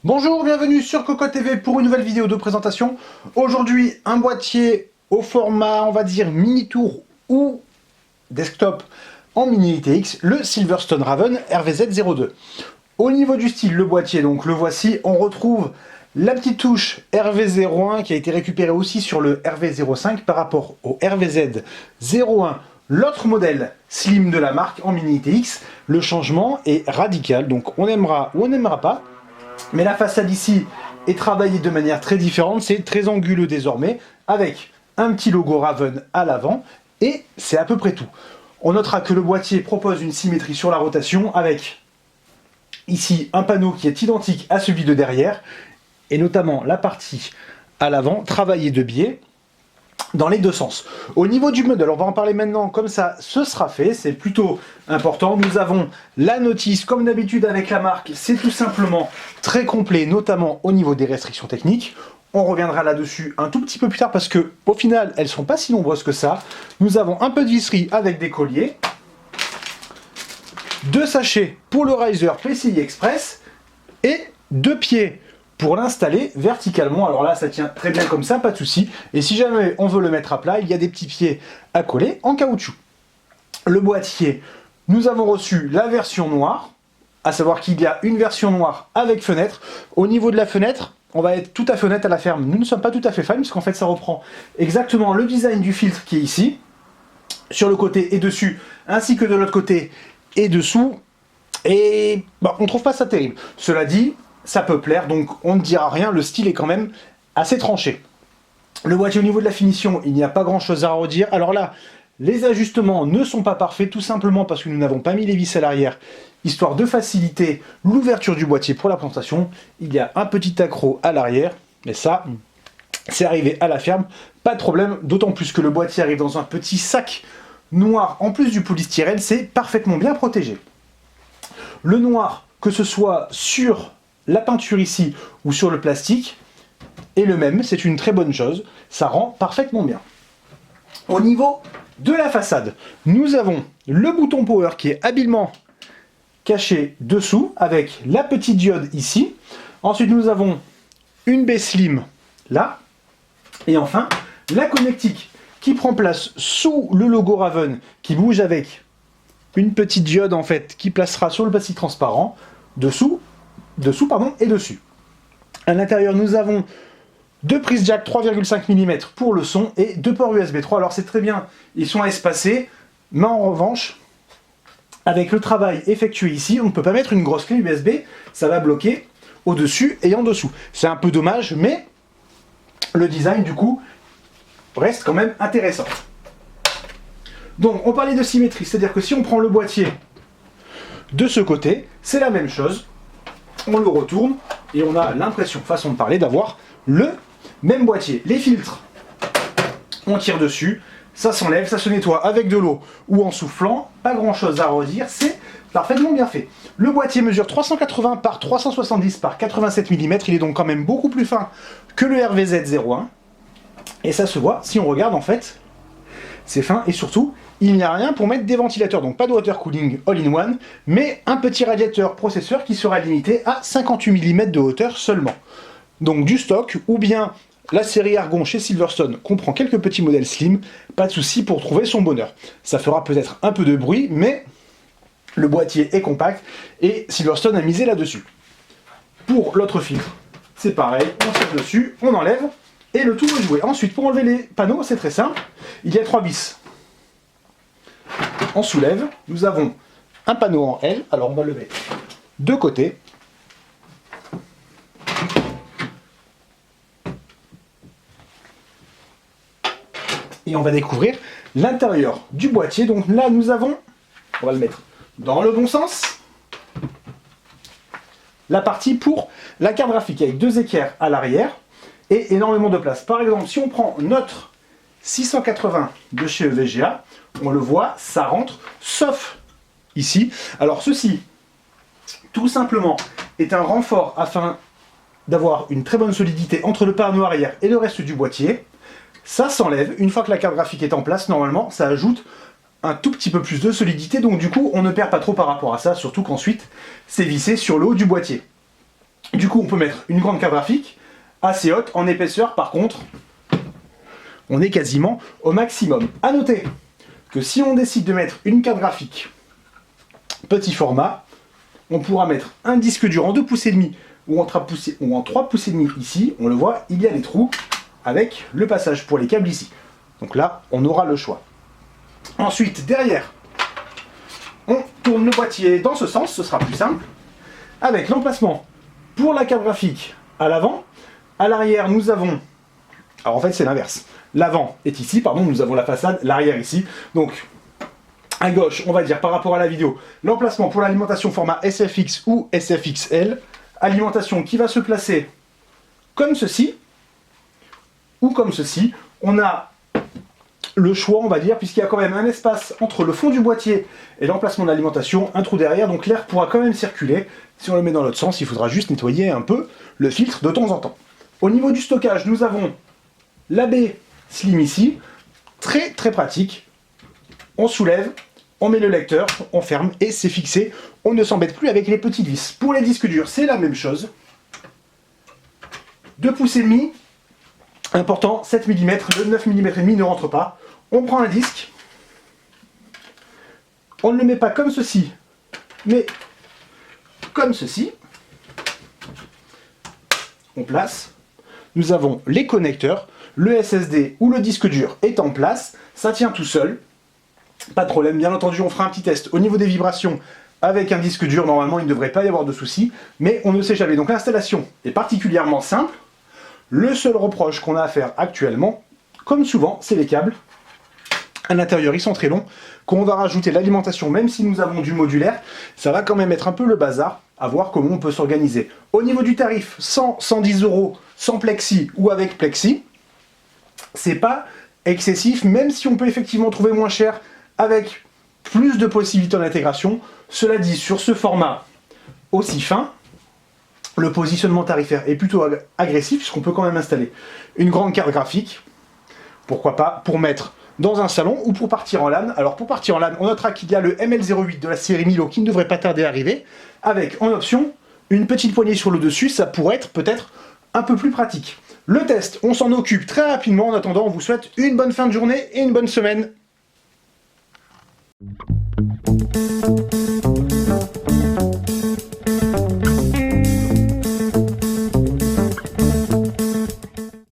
Bonjour, bienvenue sur Cocotte TV pour une nouvelle vidéo de présentation. Aujourd'hui, un boîtier au format, on va dire, mini tour ou desktop en mini ITX, le Silverstone Raven RVZ02. Au niveau du style, le boîtier, donc le voici, on retrouve la petite touche RV01 qui a été récupérée aussi sur le RV05 par rapport au RVZ01. L'autre modèle slim de la marque en mini ITX, le changement est radical, donc on aimera ou on n'aimera pas. Mais la façade ici est travaillée de manière très différente, c'est très anguleux désormais, avec un petit logo Raven à l'avant, et c'est à peu près tout. On notera que le boîtier propose une symétrie sur la rotation, avec ici un panneau qui est identique à celui de derrière, et notamment la partie à l'avant travaillée de biais, dans les deux sens. Au niveau du modèle, on va en parler maintenant, comme ça ce sera fait, c'est plutôt important. Nous avons la notice, comme d'habitude avec la marque, c'est tout simplement très complet, notamment au niveau des restrictions techniques. On reviendra là-dessus un tout petit peu plus tard parce que au final, elles sont pas si nombreuses que ça. Nous avons un peu de visserie avec des colliers, deux sachets pour le riser PCI Express et deux pieds pour l'installer verticalement. Alors là, ça tient très bien comme ça, pas de souci. Et si jamais on veut le mettre à plat, il y a des petits pieds à coller en caoutchouc. Le boîtier, nous avons reçu la version noire, à savoir qu'il y a une version noire avec fenêtre. Au niveau de la fenêtre, on va être tout à fait honnête à la ferme. Nous ne sommes pas tout à fait fans, puisqu'en fait, ça reprend exactement le design du filtre qui est ici, sur le côté et dessus, ainsi que de l'autre côté et dessous. Et bah, on trouve pas ça terrible. Cela dit, ça peut plaire, donc on ne dira rien, le style est quand même assez tranché. Le boîtier, au niveau de la finition, il n'y a pas grand chose à redire. Alors là, les ajustements ne sont pas parfaits, tout simplement parce que nous n'avons pas mis les vis à l'arrière, histoire de faciliter l'ouverture du boîtier pour la présentation. Il y a un petit accroc à l'arrière, mais ça, c'est arrivé à la ferme, pas de problème, d'autant plus que le boîtier arrive dans un petit sac noir, en plus du polystyrène, c'est parfaitement bien protégé. Le noir, que ce soit sur la peinture ici ou sur le plastique, est le même, c'est une très bonne chose, ça rend parfaitement bien. Au niveau de la façade, nous avons le bouton power qui est habilement caché dessous avec la petite diode ici. Ensuite nous avons une baie slim là, et enfin la connectique qui prend place sous le logo Raven qui bouge avec une petite diode en fait qui placera sur le plastique transparent dessous et dessus. À l'intérieur, nous avons deux prises jack 3,5 mm pour le son et deux ports USB 3. Alors c'est très bien, ils sont espacés, mais en revanche, avec le travail effectué ici, on ne peut pas mettre une grosse clé USB, ça va bloquer au-dessus et en dessous. C'est un peu dommage, mais le design du coup reste quand même intéressant. Donc on parlait de symétrie, c'est-à-dire que si on prend le boîtier de ce côté, c'est la même chose. On le retourne et on a l'impression, façon de parler, d'avoir le même boîtier. Les filtres, on tire dessus, ça s'enlève, ça se nettoie avec de l'eau ou en soufflant, pas grand chose à redire, c'est parfaitement bien fait. Le boîtier mesure 380 par 370 par 87 mm, il est donc quand même beaucoup plus fin que le RVZ01, et ça se voit si on regarde en fait, c'est fin et surtout, il n'y a rien pour mettre des ventilateurs, donc pas de water cooling all-in-one, mais un petit radiateur processeur qui sera limité à 58 mm de hauteur seulement. Donc du stock, ou bien la série Argon chez Silverstone comprend quelques petits modèles slim, pas de souci pour trouver son bonheur. Ça fera peut-être un peu de bruit, mais le boîtier est compact et Silverstone a misé là-dessus. Pour l'autre filtre, c'est pareil, on tire dessus, on enlève, et le tout est joué. Ensuite, pour enlever les panneaux, c'est très simple, il y a 3 vis. On soulève, nous avons un panneau en L, alors on va le mettre de côté. Et on va découvrir l'intérieur du boîtier. Donc là, nous avons, on va le mettre dans le bon sens, la partie pour la carte graphique avec 2 équerres à l'arrière et énormément de place. Par exemple, si on prend notre 680 de chez EVGA, on le voit, ça rentre, sauf ici. Alors ceci, tout simplement, est un renfort afin d'avoir une très bonne solidité entre le panneau arrière et le reste du boîtier. Ça s'enlève, une fois que la carte graphique est en place, normalement, ça ajoute un tout petit peu plus de solidité, donc du coup, on ne perd pas trop par rapport à ça, surtout qu'ensuite, c'est vissé sur le haut du boîtier. Du coup, on peut mettre une grande carte graphique, assez haute, en épaisseur, par contre, on est quasiment au maximum. A noter que si on décide de mettre une carte graphique petit format, on pourra mettre un disque dur en 2,5 pouces ou en 3,5 pouces ici, on le voit, il y a des trous avec le passage pour les câbles ici. Donc là, on aura le choix. Ensuite, derrière, on tourne le boîtier dans ce sens, ce sera plus simple, avec l'emplacement pour la carte graphique à l'avant. À l'arrière, nous avons... Alors en fait, c'est l'inverse. L'avant est ici, pardon, nous avons la façade, l'arrière ici. Donc, à gauche, on va dire par rapport à la vidéo, l'emplacement pour l'alimentation format SFX ou SFXL. Alimentation qui va se placer comme ceci, ou comme ceci. On a le choix, on va dire, puisqu'il y a quand même un espace entre le fond du boîtier et l'emplacement de l'alimentation, un trou derrière, donc l'air pourra quand même circuler. Si on le met dans l'autre sens, il faudra juste nettoyer un peu le filtre de temps en temps. Au niveau du stockage, nous avons la baie slim ici, très très pratique. On soulève, on met le lecteur, on ferme et c'est fixé. On ne s'embête plus avec les petites vis. Pour les disques durs, c'est la même chose. 2,5 pouces. Important, 7 mm, le 9 mm et demi ne rentre pas. On prend un disque. On ne le met pas comme ceci, mais comme ceci. On place. Nous avons les connecteurs. Le SSD ou le disque dur est en place. Ça tient tout seul. Pas de problème. Bien entendu, on fera un petit test au niveau des vibrations avec un disque dur. Normalement, il ne devrait pas y avoir de soucis. Mais on ne sait jamais. Donc l'installation est particulièrement simple. Le seul reproche qu'on a à faire actuellement, comme souvent, c'est les câbles. À l'intérieur, ils sont très longs. Quand on va rajouter l'alimentation, même si nous avons du modulaire, ça va quand même être un peu le bazar, à voir comment on peut s'organiser. Au niveau du tarif, 100, 110 € sans plexi ou avec plexi, c'est pas excessif, même si on peut effectivement trouver moins cher avec plus de possibilités d'intégration. Cela dit, sur ce format aussi fin, le positionnement tarifaire est plutôt agressif, puisqu'on peut quand même installer une grande carte graphique, pourquoi pas, pour mettre dans un salon ou pour partir en LAN. Alors pour partir en LAN, on notera qu'il y a le ML08 de la série Milo qui ne devrait pas tarder à arriver, avec en option une petite poignée sur le dessus, ça pourrait être peut-être un peu plus pratique. Le test, on s'en occupe très rapidement. En attendant, on vous souhaite une bonne fin de journée et une bonne semaine.